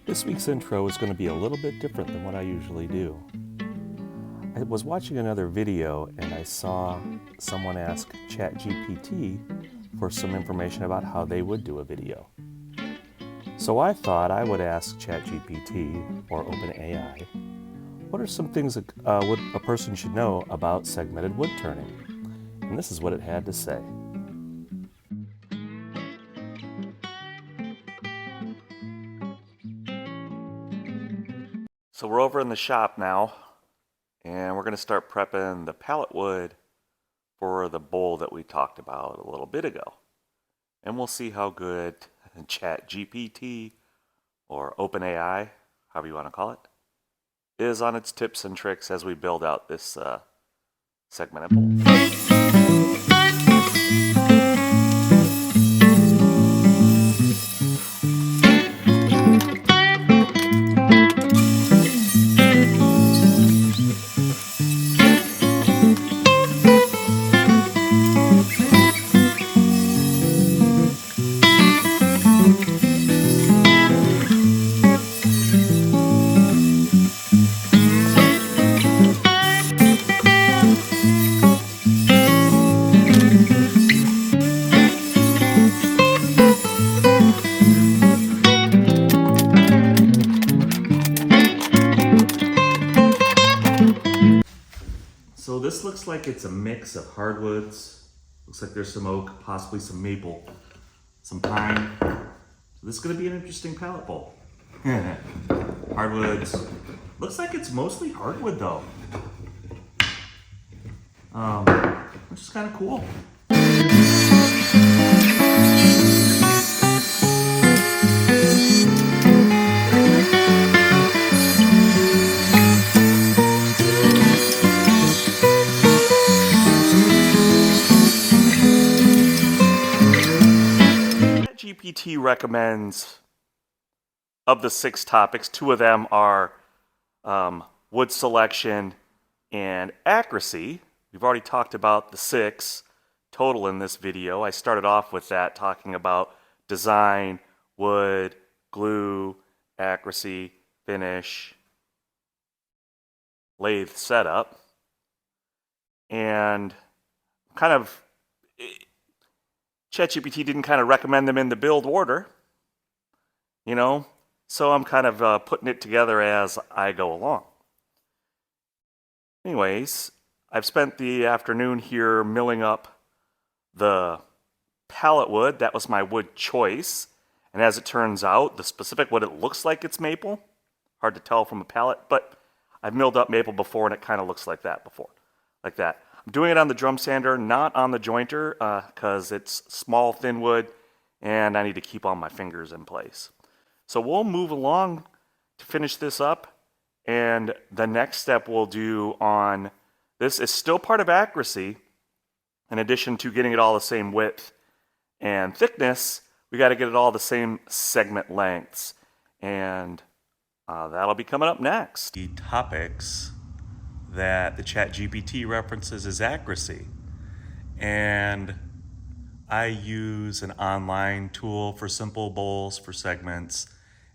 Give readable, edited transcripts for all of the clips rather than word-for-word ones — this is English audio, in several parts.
This week's intro is going to be a little bit different than what I usually do. I was watching another video and I saw someone ask ChatGPT for some information about how they would do a video. So I thought I would ask ChatGPT or OpenAI, what are some things that a person should know about segmented wood turning? And this is what it had to say. So we're over in the shop now, and we're going to start prepping the pallet wood for the bowl that we talked about a little bit ago. And we'll see how good ChatGPT or OpenAI, however you want to call it, is on its tips and tricks as we build out this segmented bowl. So this looks like it's a mix of hardwoods. Looks like there's some oak, possibly some maple, some pine. So this is going to be an interesting pallet bowl. Hardwoods. Looks like it's mostly hardwood though, which is kind of cool. GPT recommends, of the 6 topics, 2 of them are wood selection and accuracy. We've already talked about the 6 total in this video. I started off with that, talking about design, wood, glue, accuracy, finish, lathe setup, and kind of ChatGPT didn't kind of recommend them in the build order, you know, so I'm kind of putting it together as I go along. Anyways, I've spent the afternoon here milling up the pallet wood. That was my wood choice, and as it turns out, the specific wood, it looks like it's maple. Hard to tell from a pallet, but I've milled up maple before, and it kind of looks like that before, like that. I'm doing it on the drum sander, not on the jointer, because it's small, thin wood, and I need to keep all my fingers in place. So we'll move along to finish this up, and the next step we'll do on this is still part of accuracy. In addition to getting it all the same width and thickness, we got to get it all the same segment lengths, and that'll be coming up next. The topics that the ChatGPT references as accuracy, and I use an online tool for simple bowls for segments,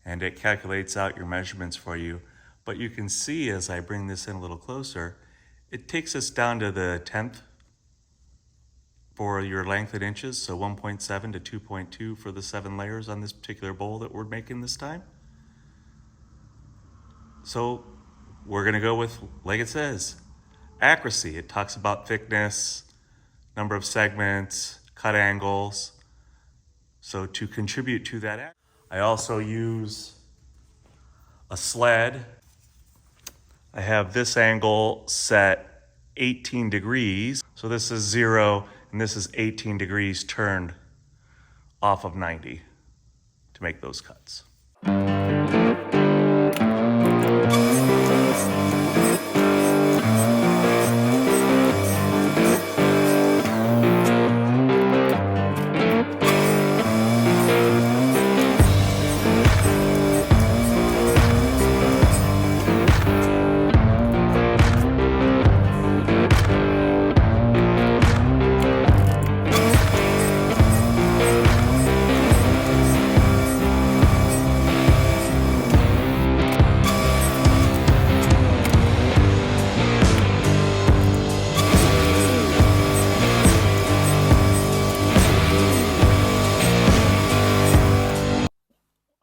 and it calculates out your measurements for you. But you can see as I bring this in a little closer, it takes us down to the 10th for your length in inches, so 1.7 to 2.2 for the 7 layers on this particular bowl that we're making this time. So we're going to go with, like it says, accuracy. It talks about thickness, number of segments, cut angles. So to contribute to that, I also use a sled. I have this angle set 18 degrees. So this is 0, and this is 18 degrees turned off of 90 to make those cuts.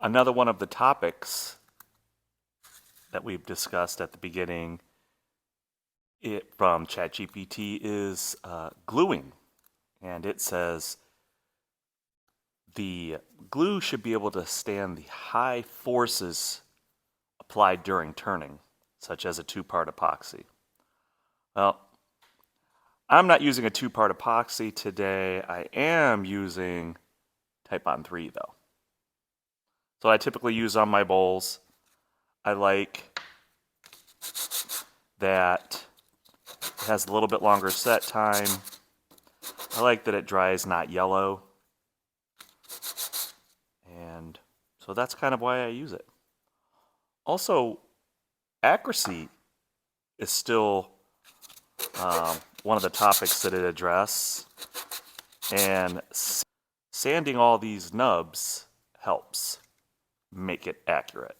Another one of the topics that we've discussed at the beginning from ChatGPT is gluing. And it says the glue should be able to stand the high forces applied during turning, such as a two-part epoxy. Well, I'm not using a two-part epoxy today. I am using Type-On 3 though. So I typically use on my bowls. I like that it has a little bit longer set time. I like that it dries not yellow. And so that's kind of why I use it. Also, accuracy is still one of the topics that it addresses, and sanding all these nubs helps make it accurate.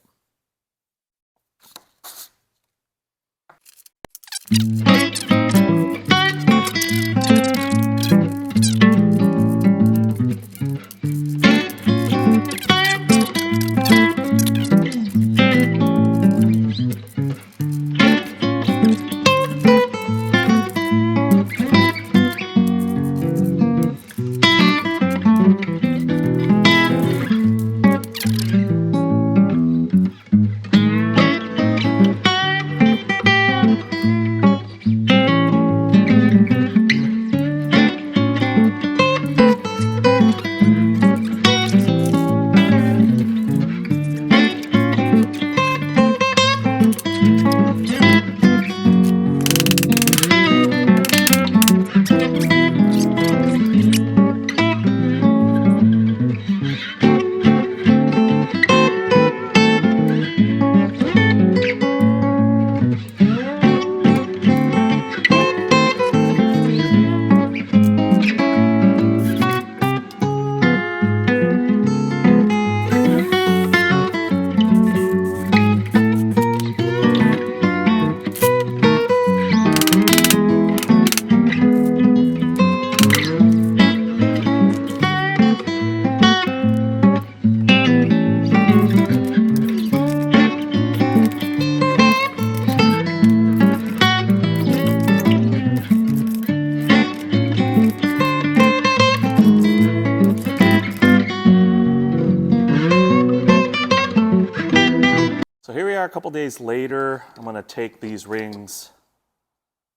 So here we are a couple days later. I'm going to take these rings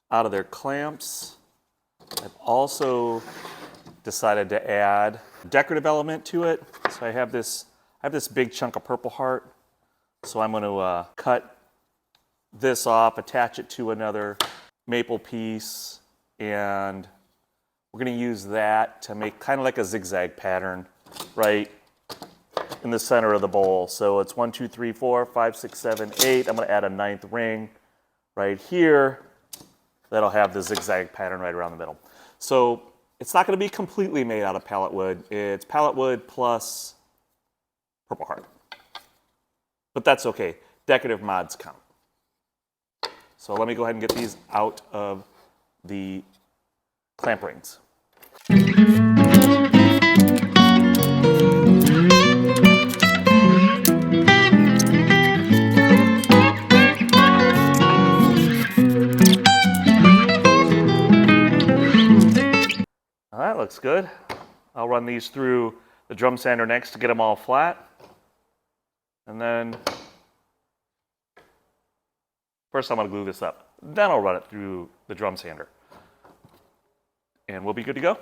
out of their clamps. I've also decided to add a decorative element to it. So I have this big chunk of purple heart. So I'm going to cut this off, attach it to another maple piece, and we're going to use that to make kind of like a zigzag pattern right in the center of the bowl. So it's 1, 2, 3, 4, 5, 6, 7, 8. I'm going to add a 9th ring right here. That'll have the zigzag pattern right around the middle. So it's not going to be completely made out of pallet wood. It's pallet wood plus purple heart. But that's okay. Decorative mods count. So let me go ahead and get these out of the clamp rings. All right, looks good. I'll run these through the drum sander next to get them all flat. And then first I'm going to glue this up. Then I'll run it through the drum sander. And we'll be good to go.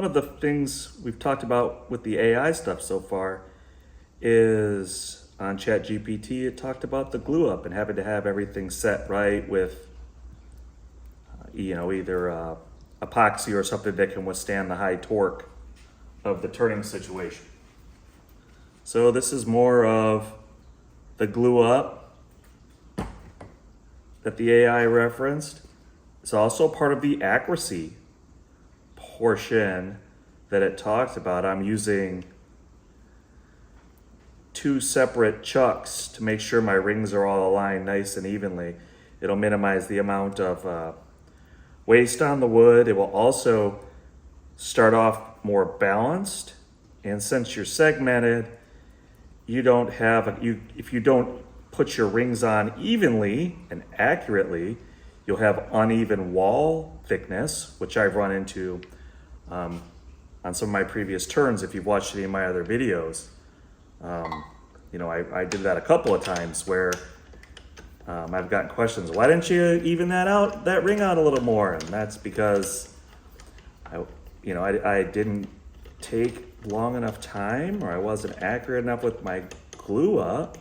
of the things we've talked about with the AI stuff so far is on ChatGPT, it talked about the glue up and having to have everything set right with, either epoxy or something that can withstand the high torque of the turning situation. So this is more of the glue up that the AI referenced. It's also part of the accuracy portion that it talks about. I'm using 2 separate chucks to make sure my rings are all aligned nice and evenly. It'll minimize the amount of waste on the wood. It will also start off more balanced, and since you're segmented, you don't have if you don't put your rings on evenly and accurately, you'll have uneven wall thickness, which I've run into on some of my previous turns. If you've watched any of my other videos, I did that a couple of times where I've gotten questions, why didn't you even that ring out a little more? And that's because I didn't take long enough time, or I wasn't accurate enough with my glue up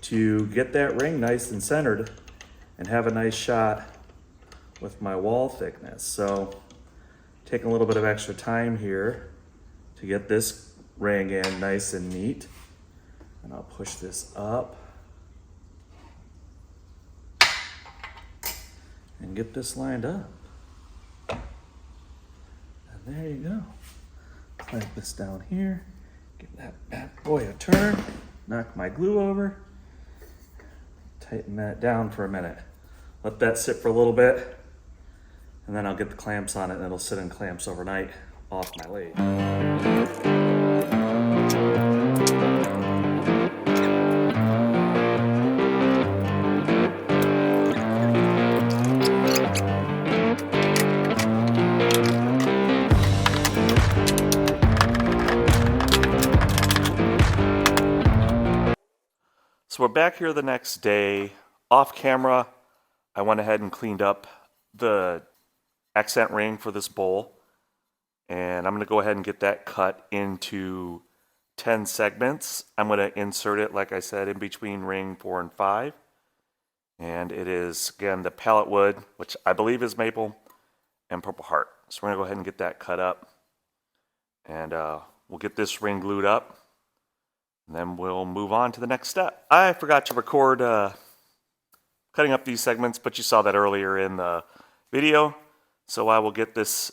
to get that ring nice and centered and have a nice shot with my wall thickness. So taking a little bit of extra time here to get this ring in nice and neat. And I'll push this up and get this lined up. And there you go. Clamp this down here, give that bad boy a turn, knock my glue over, tighten that down for a minute. Let that sit for a little bit, and then I'll get the clamps on it, and it'll sit in clamps overnight off my lathe. So we're back here the next day. Off camera, I went ahead and cleaned up the accent ring for this bowl. And I'm going to go ahead and get that cut into 10 segments. I'm going to insert it, like I said, in between ring 4 and 5. And it is, again, the pallet wood, which I believe is maple, and purple heart. So we're going to go ahead and get that cut up. And we'll get this ring glued up. And then we'll move on to the next step. I forgot to record cutting up these segments, but you saw that earlier in the video. So I will get this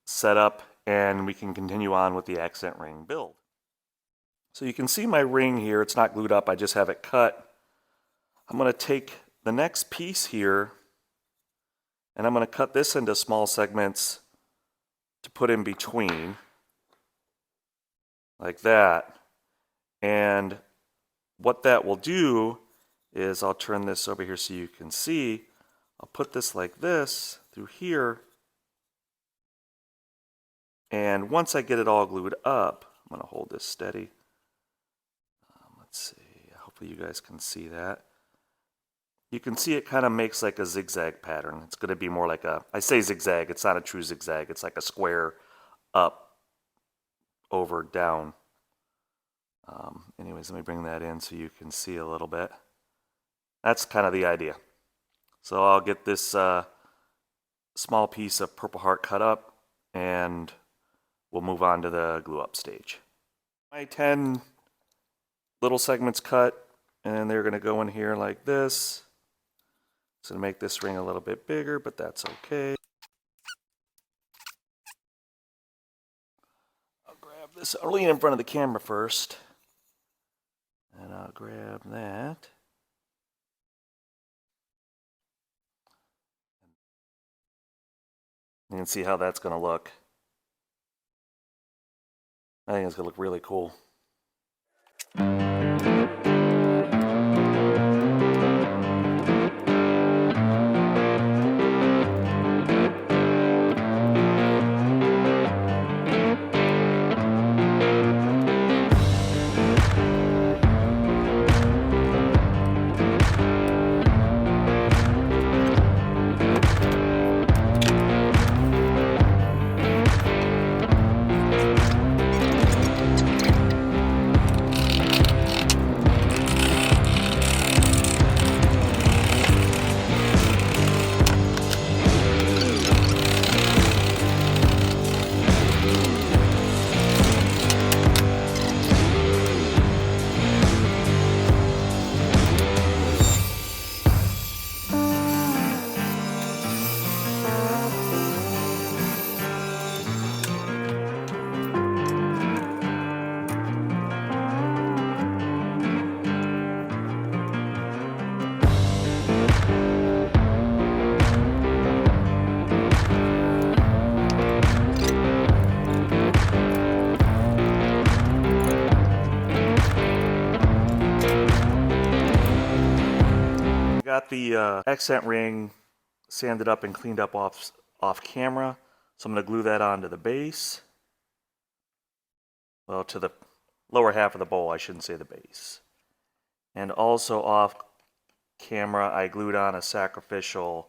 set up and we can continue on with the accent ring build. So you can see my ring here. It's not glued up. I just have it cut. I'm going to take the next piece here and I'm going to cut this into small segments to put in between, like that. And what that will do is, I'll turn this over here so you can see, I'll put this like this through here. And once I get it all glued up, I'm going to hold this steady. Let's see, hopefully you guys can see that. You can see it kind of makes like a zigzag pattern. It's going to be more like I say zigzag, it's not a true zigzag, it's like a square up, over, down. Anyways, let me bring that in so you can see a little bit. That's kind of the idea. So I'll get this small piece of purple heart cut up and we'll move on to the glue up stage. My 10 little segments cut, and they're going to go in here like this. It's going to make this ring a little bit bigger, but that's okay. I'll grab this. I'll lean in front of the camera first. And I'll grab that. You can see how that's going to look. I think it's going to look really cool. got the accent ring sanded up and cleaned up off camera. So I'm going to glue that onto the base. Well, to the lower half of the bowl, I shouldn't say the base. And also off camera, I glued on a sacrificial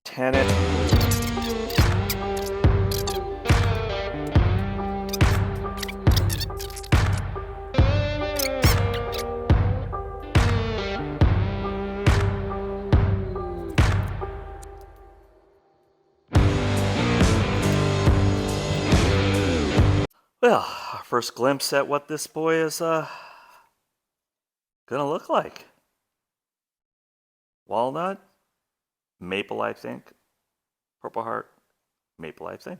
tenet. Well, our first glimpse at what this boy is gonna look like. Walnut, maple, I think. Purple heart, maple, I think.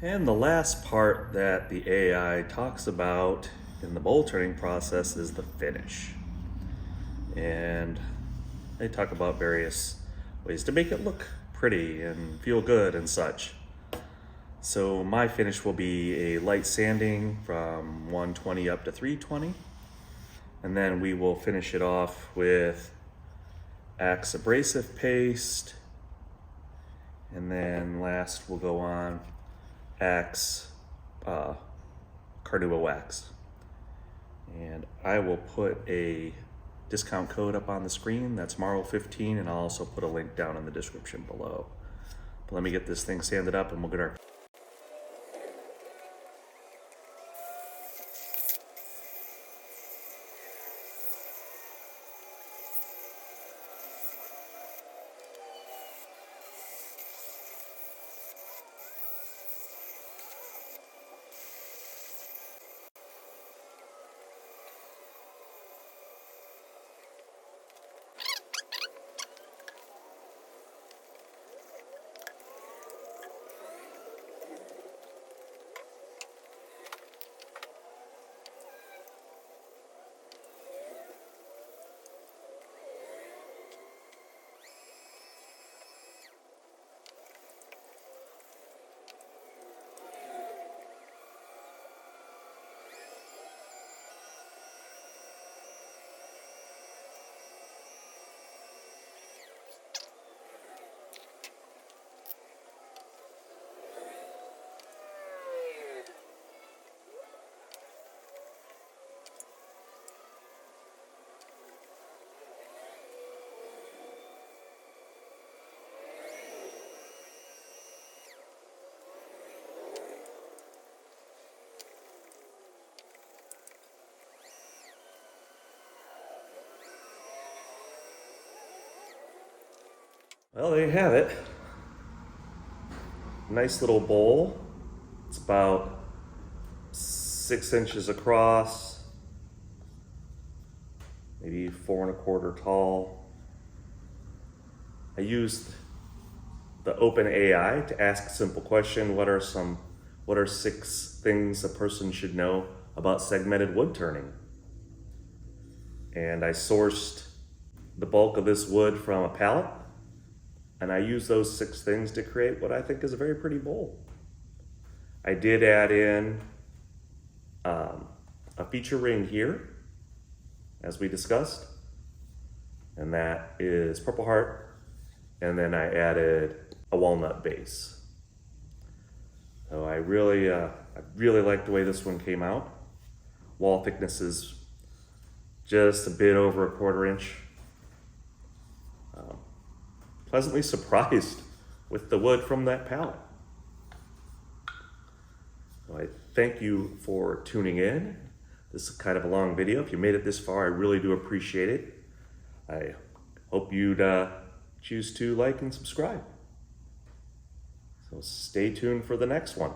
And the last part that the AI talks about in the bowl turning process is the finish. And they talk about various ways to make it look pretty and feel good and such. So my finish will be a light sanding from 120 up to 320. And then we will finish it off with Axe abrasive paste. And then last we'll go on Axe Carnauba wax. And I will put a discount code up on the screen. That's Marl15, and I'll also put a link down in the description below. But let me get this thing sanded up and we'll get our Well, there you have it. Nice little bowl. It's about 6 inches across, maybe 4¼ tall. I used the open AI to ask a simple question: what are 6 things a person should know about segmented wood turning? And I sourced the bulk of this wood from a pallet, and I used those 6 things to create what I think is a very pretty bowl. I did add in a feature ring here, as we discussed, and that is Purple Heart, and then I added a walnut base. So I really like the way this one came out. Wall thickness is just a bit over 1/4 inch. Pleasantly surprised with the wood from that pallet. So I thank you for tuning in. This is kind of a long video. If you made it this far, I really do appreciate it. I hope you'd choose to like and subscribe. So stay tuned for the next one.